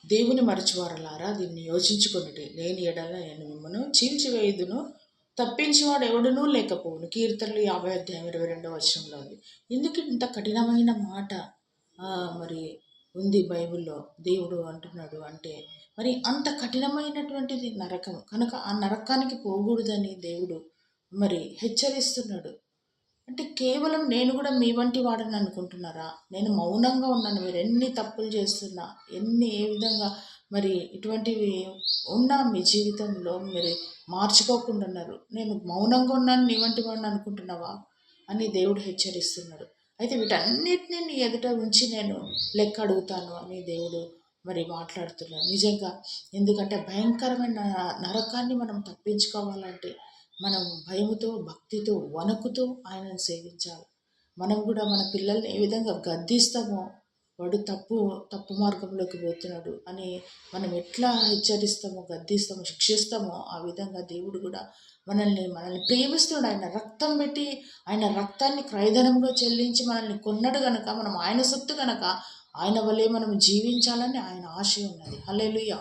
దేవుని మరచువారలారా దీన్ని యోచించుకొనుడి, లేని ఎడల నేను మిమ్మను చీల్చివేయుదును, తప్పించేవాడు ఎవడునూ లేకపోవును. కీర్తనలు 50 అధ్యాయం 22 ఉంది. ఎందుకు ఇంత కఠినమైన మాట మరి ఉంది బైబిల్లో? దేవుడు అంటున్నాడు అంటే మరి అంత కఠినమైనటువంటిది నరకం కనుక ఆ నరకానికి పోకూడదని దేవుడు మరి హెచ్చరిస్తున్నాడు. అంటే కేవలం నేను కూడా మీ వంటి వాడని అనుకుంటున్నారా? నేను మౌనంగా ఉన్నాను, మీరు ఎన్ని తప్పులు చేస్తున్నా, ఏ విధంగా మరి ఇటువంటివి ఉన్నా మీ జీవితంలో మీరు మార్చుకోకుండా ఉన్నారు, నేను మౌనంగా ఉన్నాను నీ వంటి వాడిని అనుకుంటున్నావా అని దేవుడు హెచ్చరిస్తున్నాడు. అయితే వీటన్నిటిని నీ ఎదుట ఉంచి నేను లెక్క అడుగుతాను అని దేవుడు మరి మాట్లాడుతున్నాడు నిజంగా. ఎందుకంటే భయంకరమైన నరకాన్ని మనం తప్పించుకోవాలంటే మనం భయముతో, భక్తితో, వణుకుతూ ఆయనను సేవించాలి. మనం కూడా మన పిల్లల్ని ఏ విధంగా గద్దిస్తామో, వాడు తప్పు మార్గంలోకి పోతున్నాడు అని మనం ఎట్లా హెచ్చరిస్తామో, గద్దిస్తామో, శిక్షిస్తామో ఆ విధంగా దేవుడు కూడా మనల్ని ప్రేమిస్తున్నాడు. ఆయన రక్తం పెట్టి, ఆయన రక్తాన్ని క్రయధనంగా చెల్లించి మనల్ని కొన్నడు గనక, మనం ఆయన సొత్తు గనక ఆయన వలె మనం జీవించాలని ఆయన ఆశ ఉన్నది. హల్లెలూయా.